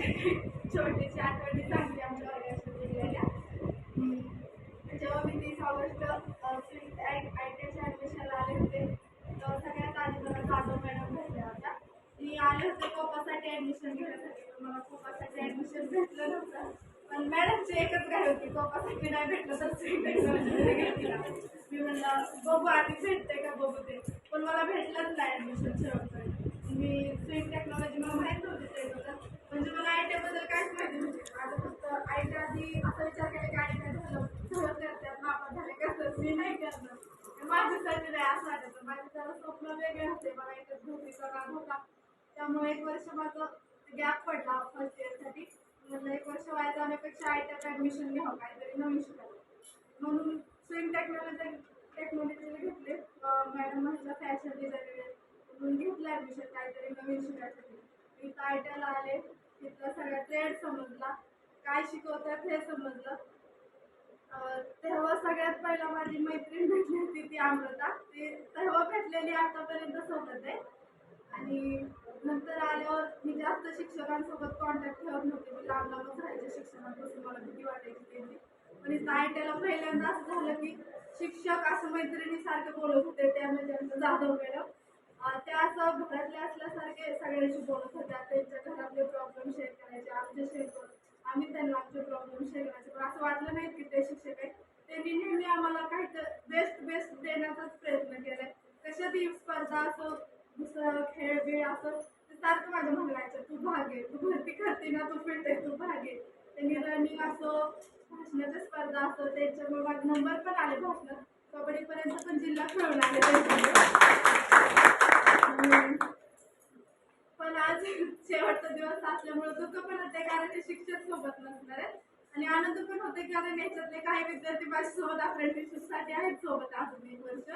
छोटीशी आठवणी सांगली आमच्या वर्गाशी दिलेल्या. जेव्हा मी 30 ऑगस्ट स्वीट आयटीच्या ॲडमिशनला आले होते तेव्हा सगळ्यात आधी मला जाधव मॅडम भेटल्या होत्या. मी आले होते कोपासाठी ॲडमिशन घेण्यासाठी, पण मला कोपासाठी ॲडमिशन भेटलं नव्हतं. पण मॅडमची एकच काय होती, कोपासाठी नाही भेटलं तर स्वीट टेक्नॉलॉजीमध्ये घेतला. मी म्हणलं बघू आधी भेटते का बघू ते, पण मला भेटलंच नाही ॲडमिशन शेवटपर्यंत. मी स्वीट टेक्नॉलॉजी मला माहीत नव्हती ते होतं, म्हणजे मला आय टीबद्दल काहीच माहिती नव्हती. आता फक्त आय टी आधी असा विचार केला की आय टी झालं सगळं करतात, नापास झाले कसं मी नाही करणार, माझ्यासाठी नाही असं वाटायचं. माझे जरा स्वप्न वेगळे होते, मला एकच नोकरीचा नाद होता. त्यामुळे 1 वर्ष माझं गॅप पडला फर्स्ट इयरसाठी. म्हटलं 1 वर्ष वाया जाण्यापेक्षा आय टीत ॲडमिशन घ्यावं, काहीतरी नवीन शिकायला. म्हणून स्विंग टेक्नॉलॉजीला घेतले. मॅडम म्हटलं फॅशन डिझायनर म्हणून घेतलं ॲडमिशन काहीतरी नवीन शिकायसाठी. मी इथं आय टीला आले, तिथलं सगळ्या ट्रेड समजला, काय शिकवतात हे समजलं. तेव्हा सगळ्यात पहिला माझी मैत्रीण भेटली होती ती अमृता. ती तेव्हा भेटलेली आतापर्यंत सोबत आहे. आणि नंतर आल्यावर मी जास्त शिक्षकांसोबत कॉन्टॅक्ट ठेवत नव्हते. मी लांब लांबच राहायचे शिक्षणापासून, मला भीती वाटायची त्यांची. पण इथं आय टीला पहिल्यांदा असं झालं की शिक्षक असं मैत्रिणीसारखे बोलत होते. त्यामध्ये आमचं जाधव मॅडम त्या असं घरातले असल्यासारखे सगळ्यांशी बोलत होत्या. त्यांच्या घरातले प्रॉब्लेम शेअर करायचे, आमचे शेअर करून आम्ही त्यांना आमचे प्रॉब्लेम शेअर करायचे. पण असं वाटलं नाही की ते शिक्षक आहेत. त्यांनी नेहमी आम्हाला काहीतरी बेस्ट देण्याचाच प्रयत्न केलाय. कशातही स्पर्धा असो, दुसरं खेळ बिळ असं ते सारखं माझ्या मागे राहायचं, तू भाग घे, तू भरती करते ना, तू फिट आहे, तू भाग घे. त्यांनी रनिंग असो, भाषणाच्या स्पर्धा असो, त्यांच्यामुळे माझे नंबर पण आले भाषणात. कबड्डीपर्यंत पण जिल्हा खेळून आले त्यांच्यामुळे. पण आज शेवटचा दिवस असल्यामुळे दुःख पण होते, कारण ते शिक्षक सोबत नसणार आहेत. आणि आनंद पण होते कारण याच्यातले काही विद्यार्थी माझ्यासोबत अप्रेंटिसशिपसाठी आहेत सोबत अजून 1 वर्ष.